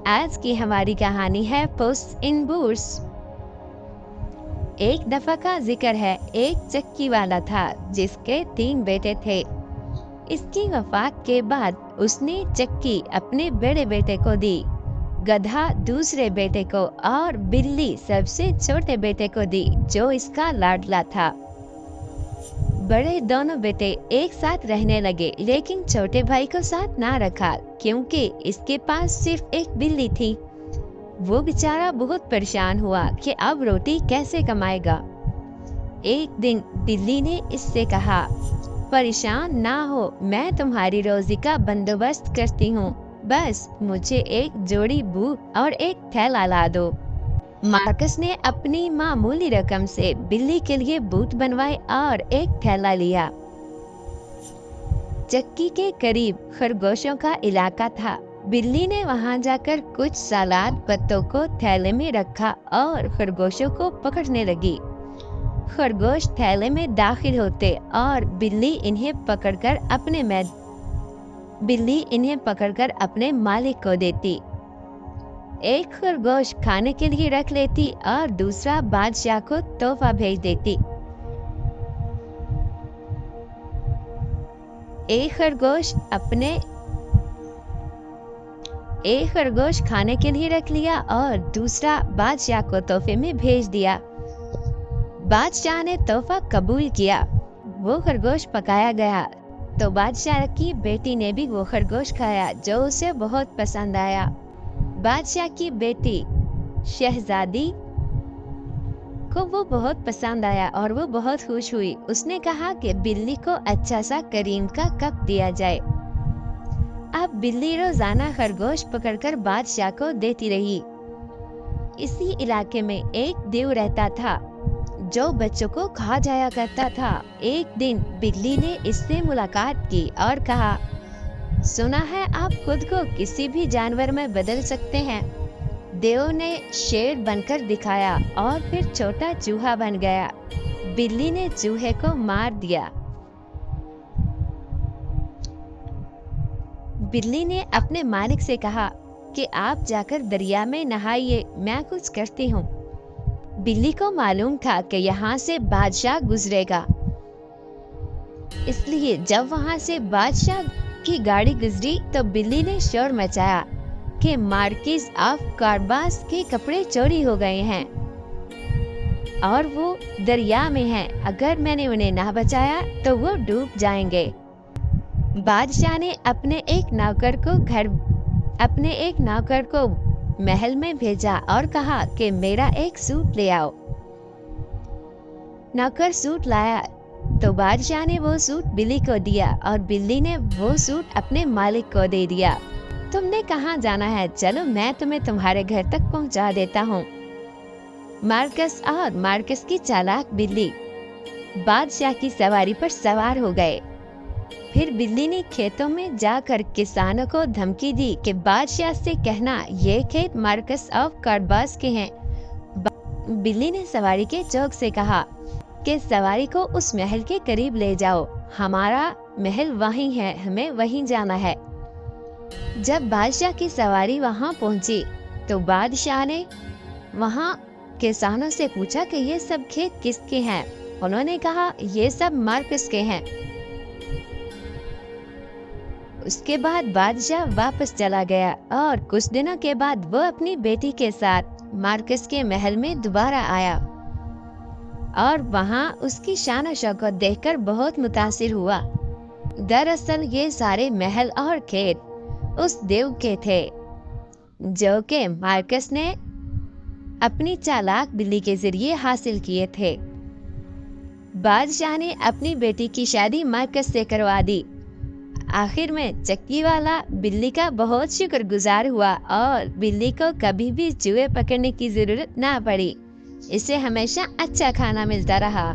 आज की हमारी कहानी है पुस इन बूट्स। एक दफा का जिक्र है, एक चक्की वाला था जिसके 3 बेटे थे। इसकी वफात के बाद उसने चक्की अपने बड़े बेटे को दी, गधा दूसरे बेटे को और बिल्ली सबसे छोटे बेटे को दी जो इसका लाडला था। बड़े दोनों बेटे एक साथ रहने लगे, लेकिन छोटे भाई को साथ ना रखा क्योंकि इसके पास सिर्फ एक बिल्ली थी। वो बेचारा बहुत परेशान हुआ कि अब रोटी कैसे कमाएगा। एक दिन बिल्ली ने इससे कहा, परेशान ना हो, मैं तुम्हारी रोजी का बंदोबस्त करती हूँ, बस मुझे एक जोड़ी बूट और एक थैला ला दो। मार्कस ने अपनी मामूली रकम से बिल्ली के लिए बूट बनवाए और एक थैला लिया। चक्की के करीब खरगोशों का इलाका था। बिल्ली ने वहां जाकर कुछ सलाद पत्तों को थैले में रखा और खरगोशों को पकड़ने लगी। खरगोश थैले में दाखिल होते और बिल्ली इन्हें पकड़कर अपने मालिक को देती। एक खरगोश खाने के लिए रख लेती और दूसरा बादशाह को तोहफा भेज देती। एक खरगोश खाने के लिए रख लिया और दूसरा बादशाह को तोहफे में भेज दिया। बादशाह ने तोहफा कबूल किया। वो खरगोश पकाया गया तो बादशाह की बेटी ने भी वो खरगोश खाया जो उसे बहुत पसंद आया। बादशाह की बेटी शहजादी को वो बहुत पसंद आया और वो बहुत खुश हुई। उसने कहा कि बिल्ली को अच्छा सा करीम का कप दिया जाए। अब बिल्ली रोजाना खरगोश पकड़कर बादशाह को देती रही। इसी इलाके में एक देव रहता था जो बच्चों को खा जाया करता था। एक दिन बिल्ली ने इससे मुलाकात की और कहा, सुना है आप खुद को किसी भी जानवर में बदल सकते हैं। देव ने शेर बनकर दिखाया और फिर छोटा चूहा बन गया। बिल्ली ने चूहे को मार दिया। बिल्ली ने अपने मालिक से कहा कि आप जाकर दरिया में नहाइए, मैं कुछ करती हूँ। बिल्ली को मालूम था कि यहाँ से बादशाह गुजरेगा, इसलिए जब वहाँ से बादशाह की गाड़ी गुजरी तो बिल्ली ने शोर मचाया कि मार्किस ऑफ कार्बास के कपड़े चोरी हो गए हैं और वो दरिया में हैं। अगर मैंने उन्हें ना बचाया तो वो डूब जाएंगे। बादशाह ने अपने एक नौकर को महल में भेजा और कहा कि मेरा एक सूट ले आओ। नौकर सूट लाया तो बादशाह ने वो सूट बिल्ली को दिया और बिल्ली ने वो सूट अपने मालिक को दे दिया। तुमने कहाँ जाना है? चलो मैं तुम्हें तुम्हारे घर तक पहुँचा देता हूँ। मार्कस की चालाक बिल्ली बादशाह की सवारी पर सवार हो गए। फिर बिल्ली ने खेतों में जाकर किसानों को धमकी दी कि बादशाह से कहना ये खेत मार्कस ऑफ कार्बास के हैं। बिल्ली ने सवारी के चौक से कहा कि सवारी को उस महल के करीब ले जाओ, हमारा महल वहीं है, हमें वहीं जाना है। जब बादशाह की सवारी वहां पहुंची तो बादशाह ने वहां किसानों से पूछा कि ये सब खेत किसके हैं। उन्होंने कहा ये सब मार्कस के हैं। उसके बाद बादशाह वापस चला गया और कुछ दिनों के बाद वो अपनी बेटी के साथ मार्कस के महल में दोबारा आया और वहां उसकी शान शौकत देखकर बहुत मुतासिर हुआ। दरअसल ये सारे महल और खेत उस देव के थे जो कि मार्कस ने अपनी चालाक बिल्ली के जरिए हासिल किए थे। बादशाह ने अपनी बेटी की शादी मार्कस से करवा दी। आखिर में चक्की वाला बिल्ली का बहुत शुक्रगुजार हुआ और बिल्ली को कभी भी चूहे पकड़ने की जरूरत ना पड़ी। इसे हमेशा अच्छा खाना मिलता रहा।